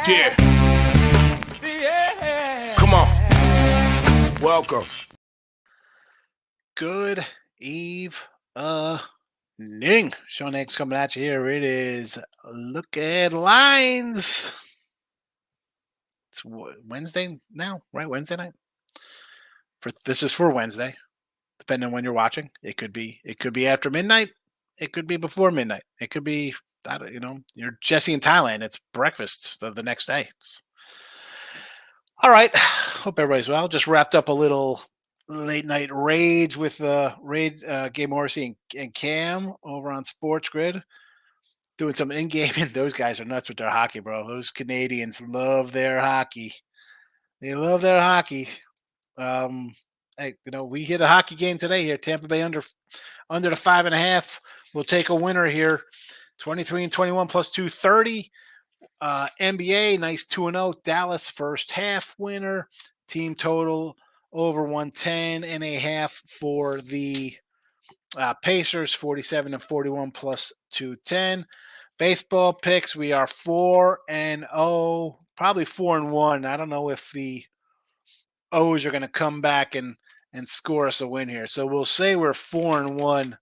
Yeah. Come on. Welcome. Good evening. Sean Higgs coming at you here. It is Look at Lines. It's Wednesday now, right? Wednesday night. This is for Wednesday, depending on when you're watching. It could be after midnight. It could be before midnight. It could be, you're Jesse in Thailand. It's breakfast the next day. All right. Hope everybody's well. Just wrapped up a little late night rage with Gabe Morrissey and Cam over on Sports Grid, doing some in-game. And those guys are nuts with their hockey, bro. Those Canadians love their hockey. They love their hockey. We hit a hockey game today here. Tampa Bay under the 5.5. We'll take a winner here. 23-21 plus 230. NBA, nice 2-0. Dallas first half winner. Team total over 110.5 for the Pacers, 47-41 plus 210. Baseball picks, we are 4-0, probably 4-1. I don't know if the O's are going to come back and score us a win here. So we'll say we're 4-1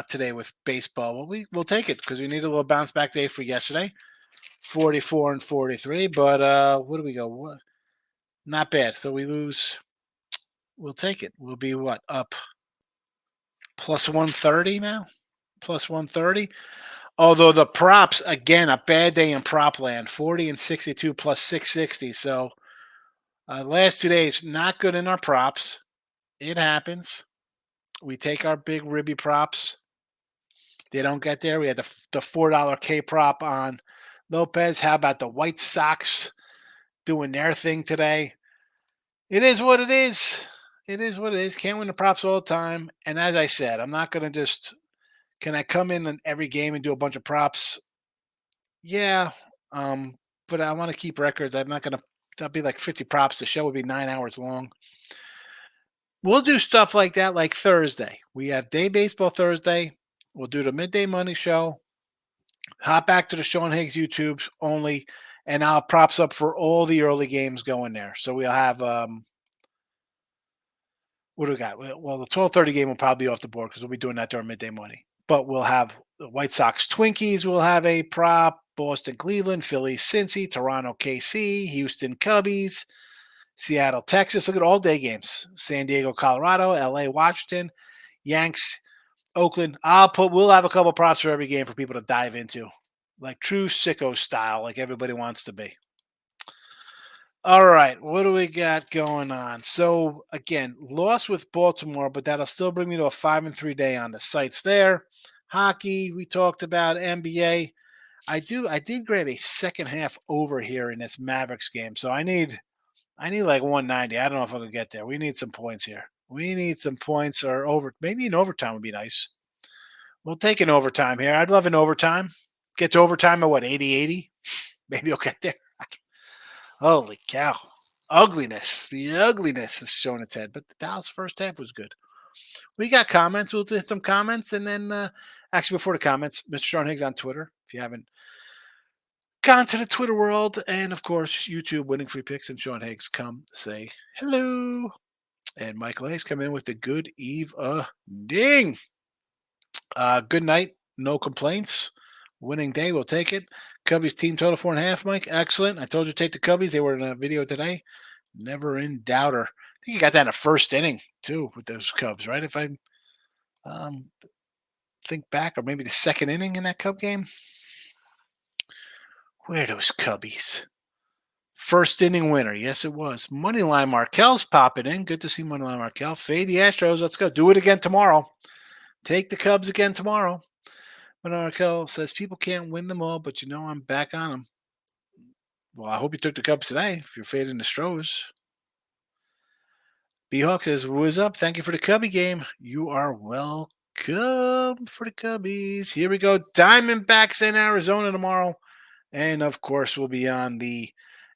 today with baseball. Well, we'll take it because we need a little bounce back day for yesterday, 44-43. But what do we go? What? Not bad. So we lose. We'll take it. We'll be what, up plus 130 now? Plus 130. Although the props, again, a bad day in prop land, 40-62 plus 660. So last 2 days, not good in our props. It happens. We take our big ribby props. They don't get there. We had the $4 K prop on Lopez. How about the White Sox doing their thing today? It is what it is. It is what it is. Can't win the props all the time. And as I said, I'm not going to can I come in every game and do a bunch of props? Yeah. But I want to keep records. I'm not going to, that'll be like 50 props. The show would be 9 hours long. We'll do stuff like that like Thursday. We have day baseball Thursday. We'll do the midday money show. Hop back to the Sean Higgs YouTube only, and I'll props up for all the early games going there. So we'll have what do we got? Well, the 12:30 game will probably be off the board because we'll be doing that during midday money. But we'll have the White Sox Twinkies. We'll have a prop. Boston Cleveland, Philly Cincy, Toronto KC, Houston Cubbies, Seattle Texas. Look at all day games. San Diego Colorado, LA Washington, Yanks Oakland. We'll have a couple props for every game for people to dive into, like true sicko style, like everybody wants to be. All right, what do we got going on? So again, loss with Baltimore, but that'll still bring me to a 5-3 day on the sites there. Hockey, we talked about. NBA. I did grab a second half over here in this Mavericks game, so I need like 190. I don't know if I can get there. We need some points here. We need some points, or maybe an overtime would be nice. We'll take an overtime here. I'd love an overtime. Get to overtime at what, 80-80? Maybe I'll get there. Holy cow. Ugliness. The ugliness is showing its head. But the Dallas first half was good. We got comments. We'll hit some comments. And then, actually, before the comments, Mr. Sean Higgs on Twitter. If you haven't gone to the Twitter world, and of course, YouTube, Winning Free Picks, and Sean Higgs, come say hello. And Michael Hayes come in with the good evening. Good night. No complaints. Winning day. We'll take it. Cubbies team total 4.5, Mike. Excellent. I told you to take the Cubbies. They were in a video today. Never in doubter. I think you got that in the first inning, too, with those Cubs, right? If I think back, or maybe the second inning in that Cub game. Where are those Cubbies? First inning winner. Yes, it was. Moneyline Markel's popping in. Good to see Moneyline Markel. Fade the Astros. Let's go. Do it again tomorrow. Take the Cubs again tomorrow. Moneyline Markel says people can't win them all, but I'm back on them. Well, I hope you took the Cubs today if you're fading the Stros. B-Hawk says, "What's up? Thank you for the Cubby game. You are welcome for the Cubbies." Here we go. Diamondbacks in Arizona tomorrow. And, of course, we'll be on the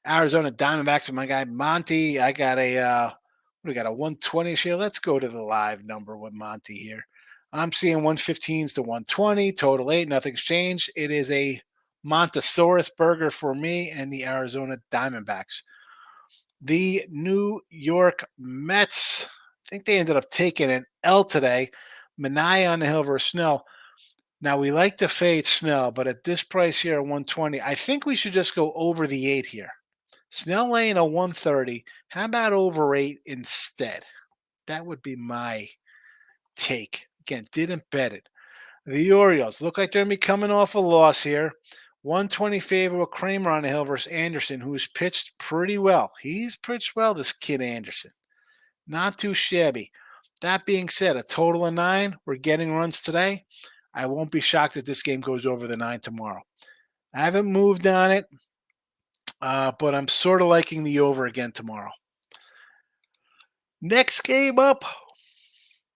Arizona Diamondbacks with my guy Monty. I got a 120 here. Let's go to the live number with Monty here. I'm seeing 115s to 120, total 8. Nothing's changed. It is a Montesaurus burger for me and the Arizona Diamondbacks. The New York Mets, I think they ended up taking an L today. Manai on the hill versus Snell. Now we like to fade Snell, but at this price here at 120, I think we should just go over the 8 here. Snell laying a 130. How about over 8 instead? That would be my take. Again, didn't bet it. The Orioles look like they're going to be coming off a loss here. 120 favorable Kramer on the hill versus Anderson, who's pitched pretty well. He's pitched well, this kid Anderson. Not too shabby. That being said, a total of 9. We're getting runs today. I won't be shocked if this game goes over the 9 tomorrow. I haven't moved on it, but I'm sort of liking the over again tomorrow. Next game up,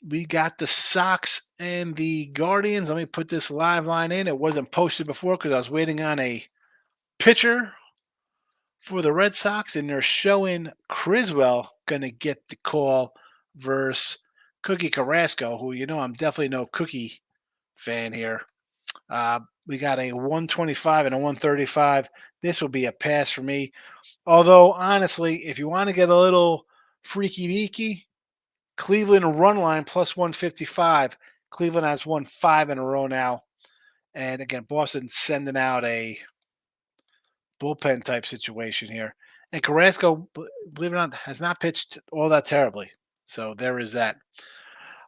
we got the Sox and the Guardians. Let me put this live line in. It wasn't posted before because I was waiting on a pitcher for the Red Sox, and they're showing Criswell going to get the call versus Cookie Carrasco, who I'm definitely no Cookie fan here. We got a 125 and a 135. This will be a pass for me. Although, honestly, if you want to get a little freaky deaky, Cleveland run line plus 155. Cleveland has won 5 in a row now. And again, Boston sending out a bullpen type situation here. And Carrasco, believe it or not, has not pitched all that terribly. So there is that.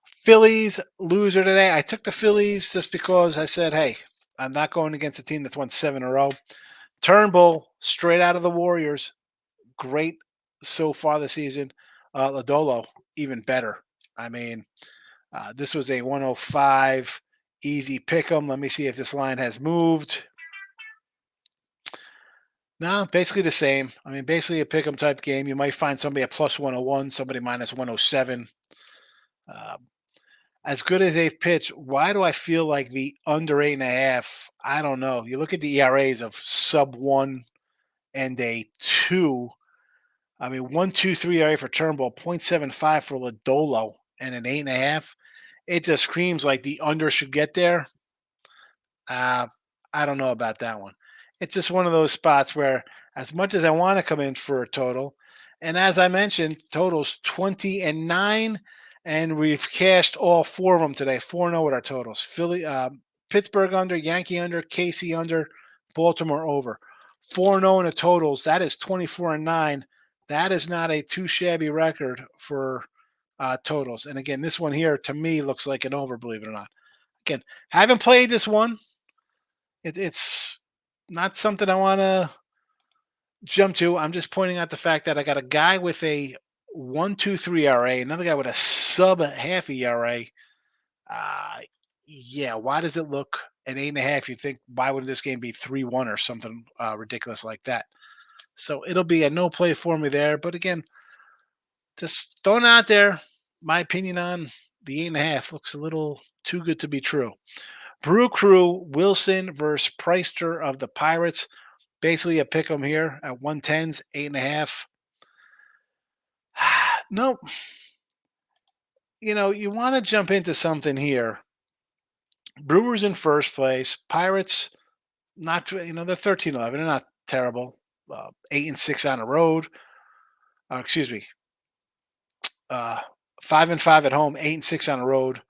Phillies loser today. I took the Phillies just because I said, hey, I'm not going against a team that's won 7 in a row. Turnbull, straight out of the Warriors. Great so far this season. Lodolo, even better. I mean, this was a 105 easy pick 'em. Let me see if this line has moved. No, basically the same. I mean, basically a pick 'em type game. You might find somebody at plus 101, somebody minus 107. As good as they've pitched, why do I feel like the under 8.5? I don't know. You look at the ERAs of sub 1 and a 2. I mean, 1.23 ERA for Turnbull, 0.75 for Lodolo, and an 8.5. It just screams like the under should get there. I don't know about that one. It's just one of those spots where, as much as I want to come in for a total, and as I mentioned, totals 20 and 9, and we've cashed all 4 of them today. 4-0 with our totals. Pittsburgh under, Yankee under, KC under, Baltimore over. 4-0 in the totals. That is 24 and 9. That is not a too shabby record for totals. And again, this one here to me looks like an over, believe it or not. Again, haven't played this one. It's not something I want to jump to. I'm just pointing out the fact that I got a guy with a 1.23 ERA, another guy with a sub half ERA. Yeah, why does it look at 8.5? You think, why would this game be 3-1 or something ridiculous like that? So it'll be a no play for me there. But again, just throwing out there, my opinion on the 8.5 looks a little too good to be true. Brew Crew, Wilson versus Preister of the Pirates. Basically a pick 'em here at 110s, 8.5. No, you want to jump into something here. Brewers in first place. Pirates, not, they're 13-11. They're not terrible. 8-6 on the road. Excuse me. 5-5 at home, 8-6 on the road.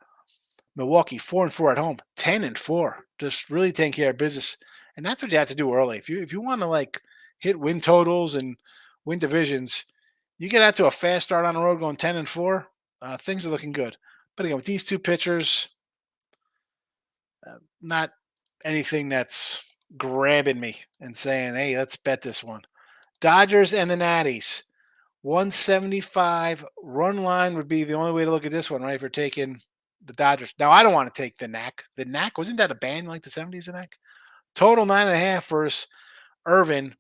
Milwaukee 4-4 at home, 10-4. Just really taking care of business, and that's what you have to do early. If you want to hit win totals and win divisions, you get out to a fast start on the road going 10-4. Things are looking good. But again, with these two pitchers, not anything that's grabbing me and saying, "Hey, let's bet this one." Dodgers and the Natties. 175 run line would be the only way to look at this one, right? If you're taking the Dodgers. Now, I don't want to take the knack. The knack, wasn't that a band like the 70s, the knack? Total 9.5 versus Irvin.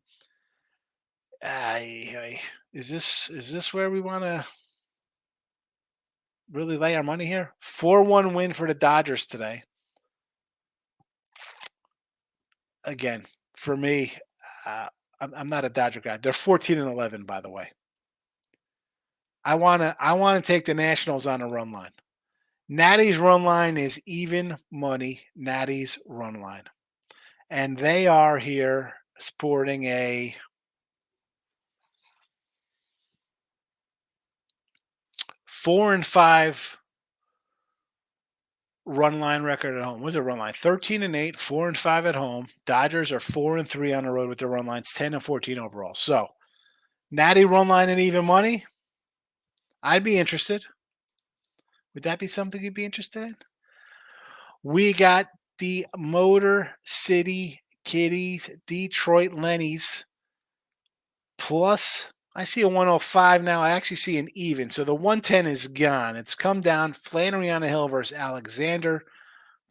Is this where we want to really lay our money here? 4-1 win for the Dodgers today. Again, for me, I'm not a Dodger guy. They're 14-11, by the way. I want to take the Nationals on a run line. Natty's run line is even money. Natty's run line. And they are here sporting a 4-5 run line record at home. What's a run line? 13-8, 4-5 at home. Dodgers are 4-3 on the road with their run lines, 10-14 overall. So, natty run line and even money. I'd be interested. Would that be something you'd be interested in? We got the Motor City Kitties, Detroit Lennies, plus I see a 105 now. I actually see an even. So the 110 is gone. It's come down. Flannery on the Hill versus Alexander.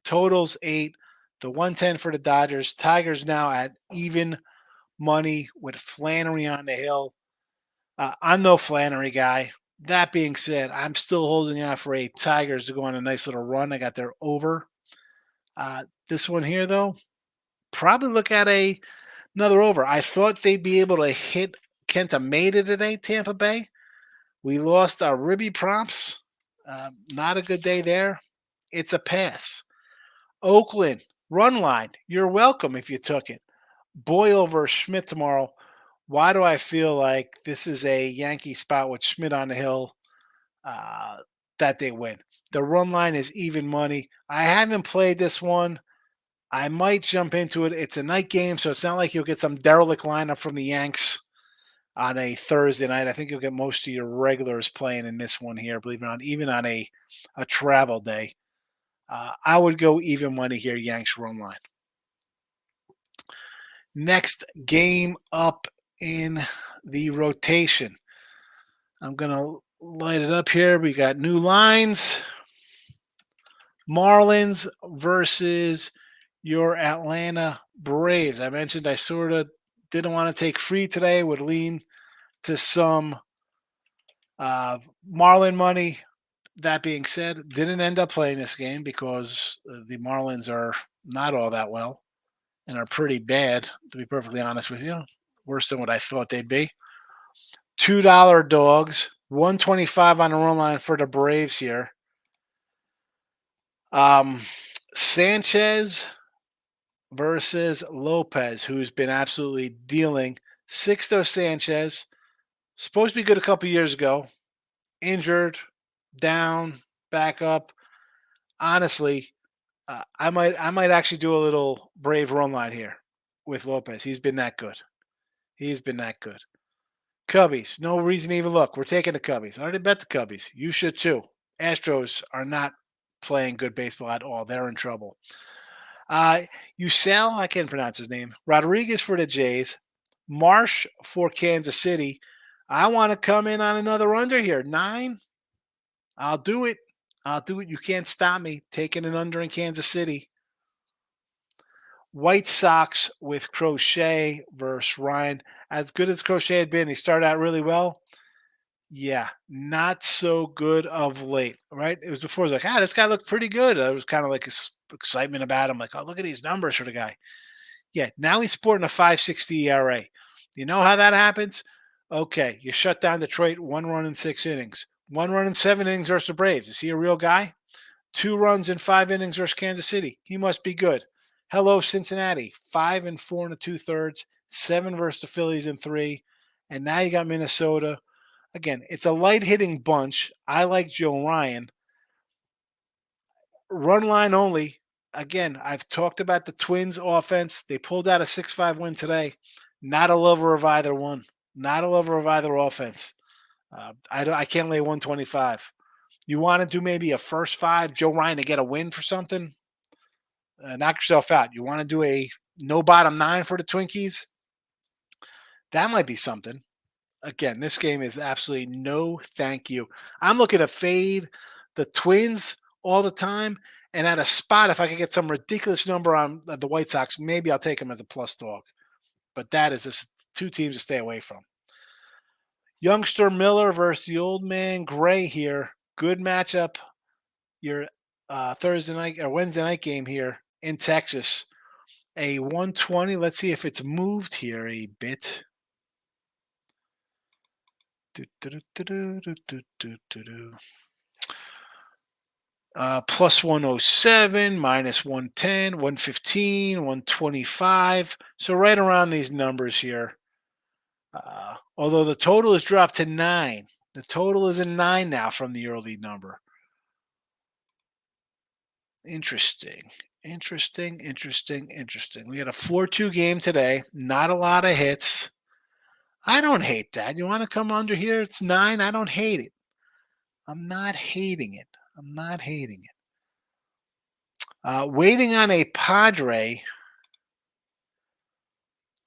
Totals 8. The 110 for the Dodgers. Tigers now at even money with Flannery on the Hill. I'm no Flannery guy. That being said, I'm still holding out for a Tigers to go on a nice little run. I got their over. This one here, though, probably look at another over. I thought they'd be able to hit Kenta Maeda today, Tampa Bay. We lost our Ribby props. Not a good day there. It's a pass. Oakland, run line. You're welcome if you took it. Boyle versus Schmidt tomorrow. Why do I feel like this is a Yankee spot with Schmidt on the hill that they win? The run line is even money. I haven't played this one. I might jump into it. It's a night game, so it's not like you'll get some derelict lineup from the Yanks on a Thursday night. I think you'll get most of your regulars playing in this one here, believe it or not, even on a travel day. I would go even money here, Yanks run line. Next game up in the rotation. I'm going to light it up here. We got new lines. Marlins versus your Atlanta Braves. I mentioned I sort of didn't want to take free today, would lean to some Marlin money. That being said, didn't end up playing this game because the Marlins are not all that well and are pretty bad, to be perfectly honest with you. Worse than what I thought they'd be. $2 dogs, 125 on the run line for the Braves here. Sanchez versus Lopez, who's been absolutely dealing. Sixto Sanchez, supposed to be good a couple years ago, injured, down, back up. Honestly, I might actually do a little Brave run line here with Lopez. He's been that good. He's been that good. Cubbies, no reason to even look. We're taking the Cubbies. I already bet the Cubbies. You should too. Astros are not playing good baseball at all. They're in trouble. Usel, I can't pronounce his name. Rodriguez for the Jays. Marsh for Kansas City. I want to come in on another under here. 9. I'll do it. I'll do it. You can't stop me taking an under in Kansas City. White Sox with Crochet versus Ryan. As good as Crochet had been, he started out really well. Yeah, not so good of late, right? It was before it was like, this guy looked pretty good. It was kind of like excitement about him, like, oh, look at these numbers for the guy. Yeah, now he's sporting a 5.60 ERA. You know how that happens? Okay, you shut down Detroit, 1 run in 6 innings, 1 run in 7 innings versus the Braves. Is he a real guy? 2 runs in 5 innings versus Kansas City. He must be good. Hello, Cincinnati, 5 and 4 and 2/3, 7 versus the Phillies in 3, and now you got Minnesota. Again, it's a light hitting bunch. I like Joe Ryan. Run line only. Again, I've talked about the Twins offense. They pulled out a 6-5 win today. Not a lover of either one. Not a lover of either offense. I can't lay 125. You want to do maybe a first 5, Joe Ryan to get a win for something? Knock yourself out. You want to do a no bottom 9 for the Twinkies? That might be something. Again, this game is absolutely no thank you. I'm looking to fade the Twins all the time. And at a spot, if I could get some ridiculous number on the White Sox, maybe I'll take them as a plus dog. But that is just 2 teams to stay away from. Youngster Miller versus the old man Gray here. Good matchup. Your Thursday night or Wednesday night game here in Texas. A 120. Let's see if it's moved here a bit. Plus 107, minus 110, 115, 125. So right around these numbers here. Although the total has dropped to 9. The total is a 9 now from the early number. Interesting. Interesting. We had a 4-2 game today. Not a lot of hits. I don't hate that. You want to come under here? It's 9. I don't hate it. I'm not hating it. Waiting on a Padre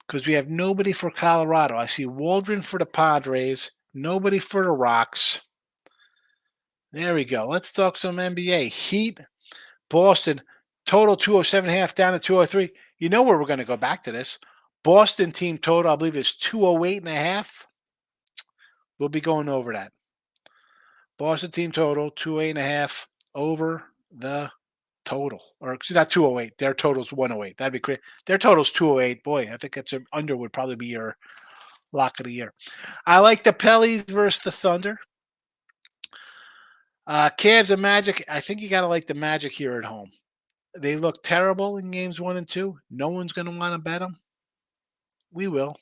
because we have nobody for Colorado. I see Waldron for the Padres, nobody for the Rocks. There we go. Let's talk some NBA. Heat, Boston, total 207.5 down to 203. You know where we're going to go back to this. Boston team total, I believe, is 208.5. We'll be going over that. Boston team total, 208.5 over the total. Or not 208. Their total's 108. That'd be great. Their total's 208. Boy, I think that's under would probably be your lock of the year. I like the Pellies versus the Thunder. Cavs and Magic. I think you got to like the Magic here at home. They look terrible in games 1 and 2. No one's going to want to bet them. We will.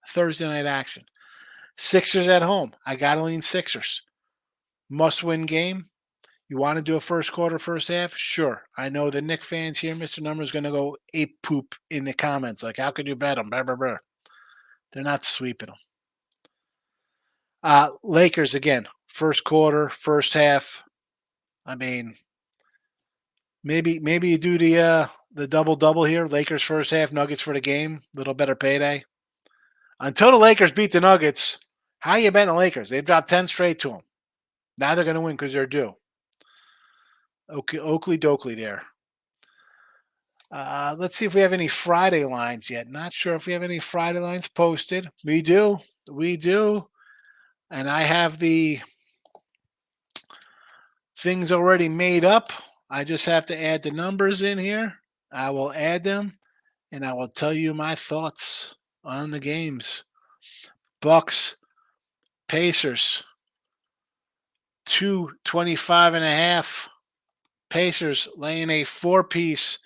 Thursday night action. Sixers at home. I got to lean Sixers. Must-win game. You want to do a first quarter, first half? Sure. I know the Knicks fans here, Mr. Number, is going to go ape poop in the comments. Like, how could you bet them? Blah, blah, blah. They're not sweeping them. Lakers, again, first quarter, first half. I mean, maybe you do the double-double here. Lakers first half, Nuggets for the game. Little better payday. Until the Lakers beat the Nuggets, how you betting the Lakers? They've dropped 10 straight to them. Now they're going to win because they're due. Oakley Dokley there. Let's see if we have any Friday lines yet. Not sure if we have any Friday lines posted. We do. And I have the things already made up. I just have to add the numbers in here. I will add them, and I will tell you my thoughts on the games. Bucks, Pacers, 225.5. Pacers laying a 4-piece.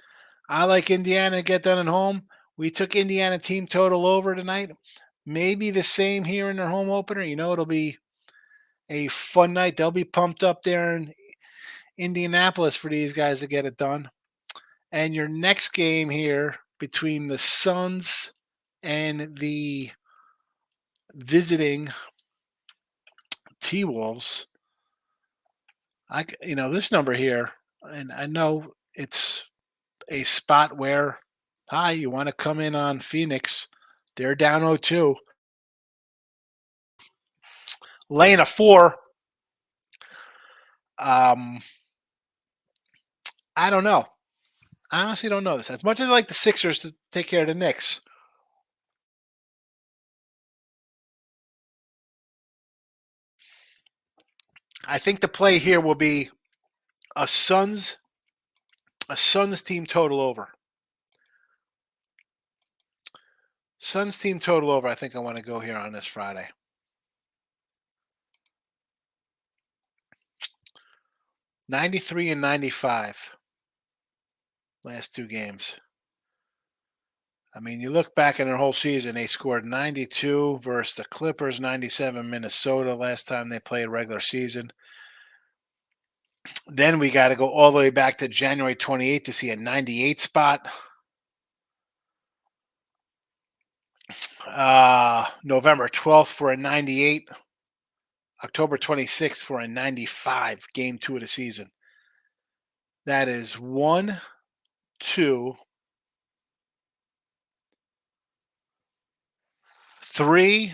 I like Indiana to get done at home. We took Indiana team total over tonight. Maybe the same here in their home opener. You know, it'll be a fun night. They'll be pumped up there in Indianapolis for these guys to get it done. And your next game here between the Suns and the visiting T-Wolves. This number here, and I know it's a spot where, you want to come in on Phoenix. They're down 0-2. Laying a 4. I don't know. I honestly don't know this. As much as I like the Sixers to take care of the Knicks, I think the play here will be a Suns team total over. Suns team total over. I think I want to go here on this Friday. 93 and 95. Last 2 games. I mean, you look back in their whole season, they scored 92 versus the Clippers, 97 Minnesota last time they played regular season. Then we got to go all the way back to January 28th to see a 98 spot. November 12th for a 98. October 26th for a 95, game 2 of the season. That is 1, 2, 3,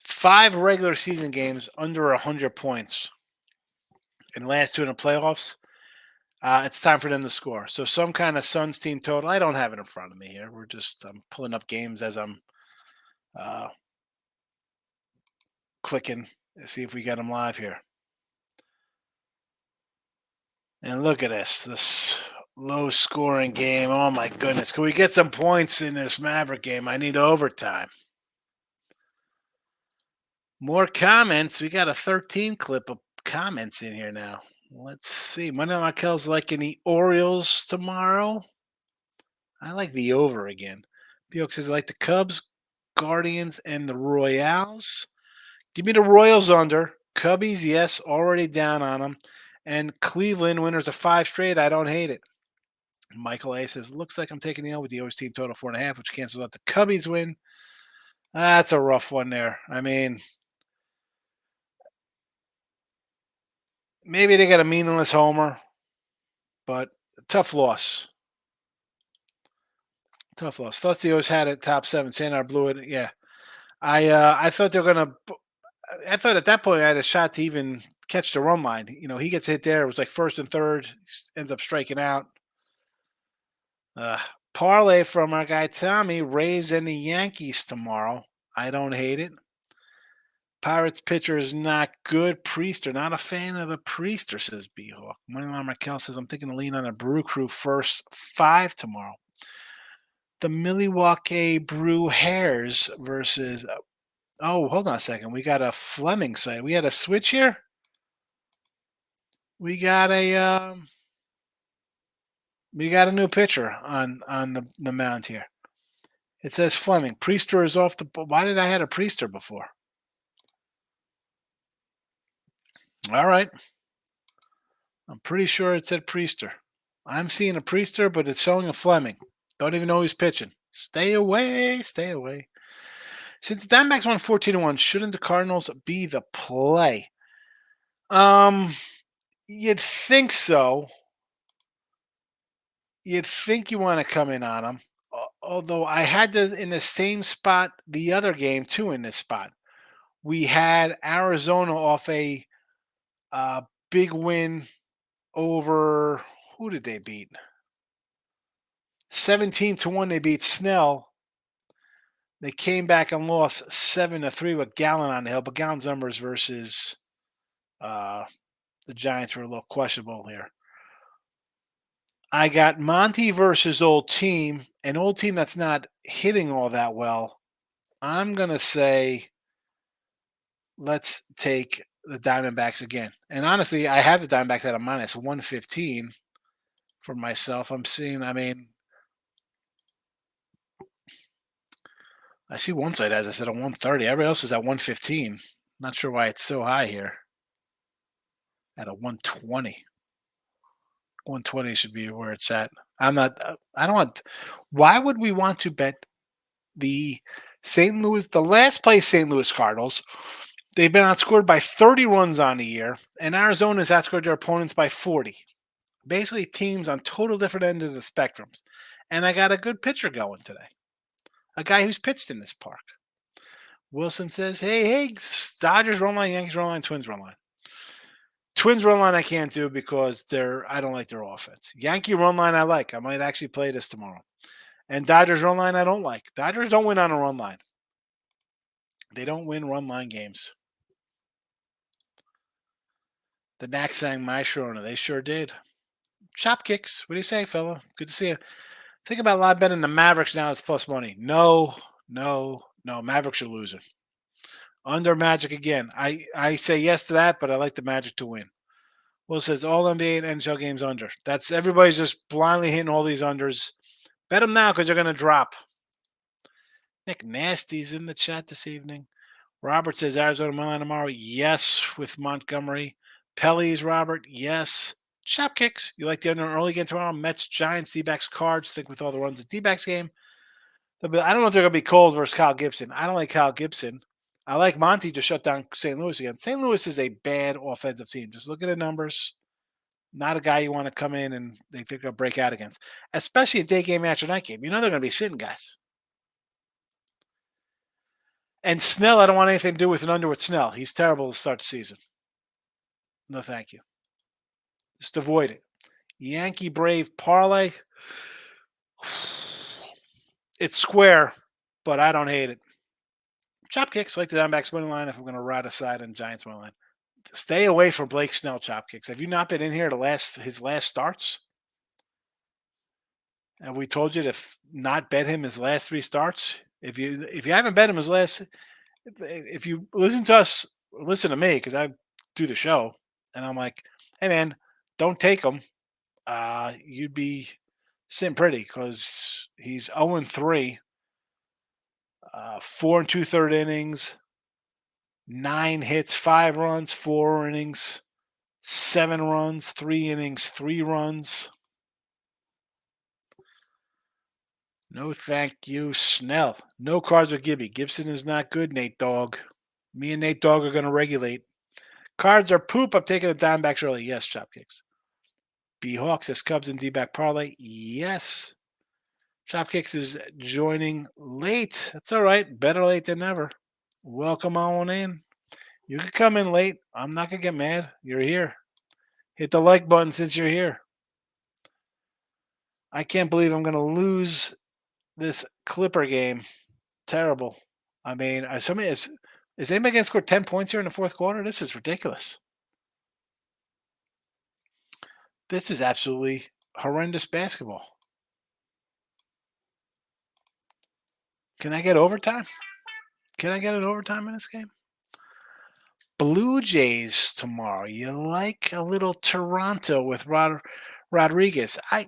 5 regular season games under 100 points. And last 2 in the playoffs, it's time for them to score. So some kind of Suns team total. I don't have it in front of me here. I'm pulling up games as I'm clicking to see if we get them live here. And look at this low scoring game. Oh my goodness. Can we get some points in this Maverick game? I need overtime. More comments. We got a 13 clip of comments in here now. Let's see. Monday Markel's liking the Orioles tomorrow. I like the over again. Piox says I like the Cubs, Guardians, and the Royals. Give me the Royals under. Cubbies, yes, already down on them. And Cleveland, winners of 5 straight. I don't hate it. Michael A says, looks like I'm taking the L with the O's team total 4.5, which cancels out the Cubbies win. That's a rough one there. I mean, maybe they got a meaningless homer, but tough loss. Tough loss. Thought the O's had it top 7. Sanar blew it. Yeah. I thought they were gonna. I thought at that point I had a shot to even catch the run line. He gets hit there. It was like first and third. Ends up striking out. Uh, Parlay from our guy Tommy. Rays and the Yankees tomorrow. I don't hate it. Pirates pitcher is not good. Priester, not a fan of the Priester, says B-Hawk. Moneyline Markel says, I'm thinking to lean on the Brew Crew first 5 tomorrow. The Milwaukee Brew Hares versus. Oh, hold on a second. We got a Fleming side. We had a switch here. We got a new pitcher on the mound here. It says Fleming. Priester is off the. Why did I had a Priester before? All right. I'm pretty sure it said Priester. I'm seeing a Priester, but it's showing a Fleming. Don't even know he's pitching. Stay away. Stay away. Since the Diamondbacks won 14-1, shouldn't the Cardinals be the play? You'd think so. You'd think you want to come in on them. Although I had in the same spot the other game too. In this spot, we had Arizona off a big win over. Who did they beat? 17-1. They beat Snell. They came back and lost 7-3 with Gallen on the hill. But Gallen's numbers versus the Giants were a little questionable here. I got Monty versus old team, an old team that's not hitting all that well. I'm going to say let's take the Diamondbacks again. And honestly, I have the Diamondbacks at a minus 115 for myself. I see one side, as I said, a 130. Everybody else is at 115. Not sure why it's so high here at a 120. 120 should be where it's at. I don't want. Why would we want to bet the last place St. Louis Cardinals? They've been outscored by 30 runs on the year, and Arizona's outscored their opponents by 40. Basically, teams on total different ends of the spectrums. And I got a good pitcher going today. A guy who's pitched in this park. Wilson says, hey, Dodgers run line, Yankees run line, Twins run line. Twins run line I can't do because I don't like their offense. Yankee run line I like. I might actually play this tomorrow. And Dodgers run line I don't like. Dodgers don't win on a run line. They don't win run line games. The Knack sang my Sharona. They sure did. Chop kicks. What do you say, fella? Good to see you. Think about a lot betting the Mavericks now. It's plus money. No. Mavericks are losing. Under Magic again. I say yes to that, but I like the Magic to win. Will says all NBA and NHL games under. That's everybody's just blindly hitting all these unders. Bet them now because they're going to drop. Nick Nasty's in the chat this evening. Robert says Arizona moneyline tomorrow. Yes, with Montgomery. Pelly's Robert. Yes. Chop kicks. You like the under early game tomorrow? Mets, Giants, D-backs, Cards. Think with all the runs of D-backs game. I don't know if they're going to be cold versus Kyle Gibson. I don't like Kyle Gibson. I like Monty to shut down St. Louis again. St. Louis is a bad offensive team. Just look at the numbers. Not a guy you want to come in and they think they'll break out against, especially a day game after night game. You know they're going to be sitting guys. And Snell, I don't want anything to do with an under with Snell. He's terrible to start the season. No, thank you. Just avoid it. Yankee Brave parlay. It's square, but I don't hate it. Chop kicks, like the Diamondbacks money line if I'm going to ride aside on Giants money line. Stay away from Blake Snell chop kicks. Have you not been in here his last starts? And we told you to not bet him his last 3 starts. If you haven't bet him his last, if you listen to us, listen to me because I do the show, and I'm like, hey man, don't take him. You'd be sitting pretty because he's 0-3, 4 and 2/3 innings, 9 hits, 5 runs, 4 innings, 7 runs, 3 innings, 3 runs. No, thank you, Snell. No cards with Gibby. Gibson is not good, Nate Dogg. Me and Nate Dogg are going to regulate. Cards are poop. I'm taking the Diamondbacks early. Yes, Chopkicks. B Hawks says Cubs and D-back parlay. Yes. Chopkicks is joining late. That's all right. Better late than never. Welcome on in. You can come in late. I'm not going to get mad. You're here. Hit the like button since you're here. I can't believe I'm going to lose this Clipper game. Terrible. I mean, is anybody going to score 10 points here in the fourth quarter? This is ridiculous. This is absolutely horrendous basketball. Can I get overtime? Can I get an overtime in this game? Blue Jays tomorrow. You like a little Toronto with Rodriguez. I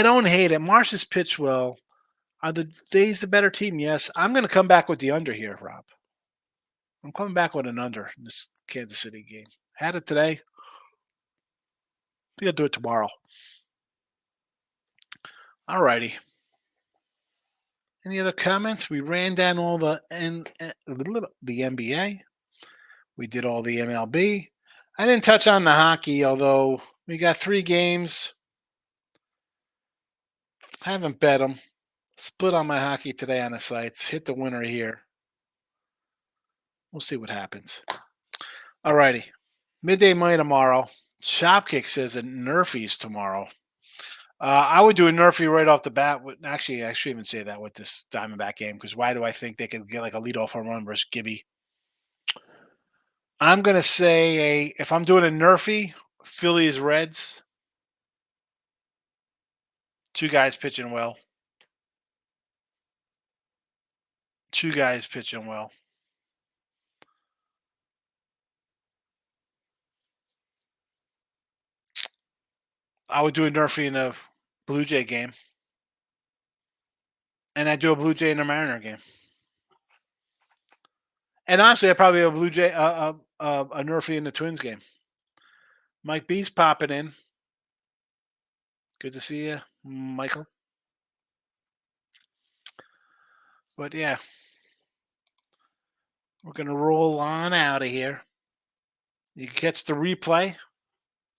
don't hate it. Marsh has pitched well. Are the Jays the better team? Yes. I'm going to come back with the under here, Rob. I'm coming back with an under in this Kansas City game. Had it today. I think I'll do it tomorrow. All righty. Any other comments? We ran down all the NBA. We did all the MLB. I didn't touch on the hockey, although we got 3 games. Haven't bet them. Split on my hockey today on the sites. Hit the winner here. We'll see what happens. All righty. Midday money tomorrow. Shopkick says at Nerfies tomorrow. I would do a Nerfie right off the bat. Actually, I shouldn't even say that with this Diamondback game because why do I think they could get like a leadoff home run versus Gibby? I'm going to say if I'm doing a Nerfie, Phillies Reds. 2 guys pitching well. 2 guys pitching well. I would do a Nerfie in a Blue Jay game. And I do a Blue Jay in a Mariner game. And honestly, I'd probably have a Blue Jay, a Nerfie in the Twins game. Mike B's popping in. Good to see you, Michael. But yeah, we're going to roll on out of here. You can catch the replay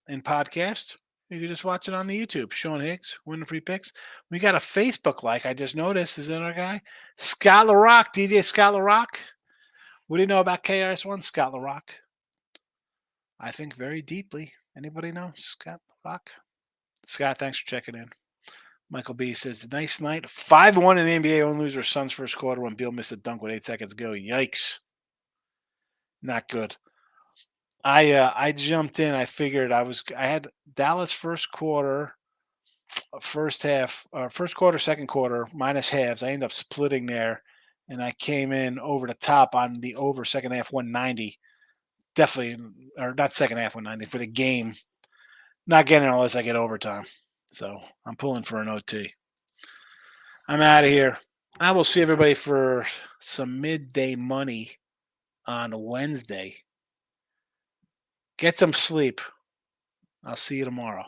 in podcast. You can just watch it on the YouTube. Sean Higgs, Winning Free Picks. We got a Facebook like I just noticed. Is that our guy? Scott LaRock, DJ Scott LaRock. What do you know about KRS-One, Scott LaRock? I think very deeply. Anybody know Scott LaRock? Scott, thanks for checking in. Michael B says, nice night. 5-1 in the NBA. Only loser Suns first quarter when Beal missed a dunk with 8 seconds to go. Yikes. Not good. I jumped in. I figured I had Dallas first quarter, first half, first quarter, second quarter, minus halves. I ended up splitting there, and I came in over the top on the over second half 190. Definitely, or not second half 190 for the game. Not getting it unless I get overtime. So I'm pulling for an OT. I'm out of here. I will see everybody for some midday money on Wednesday. Get some sleep. I'll see you tomorrow.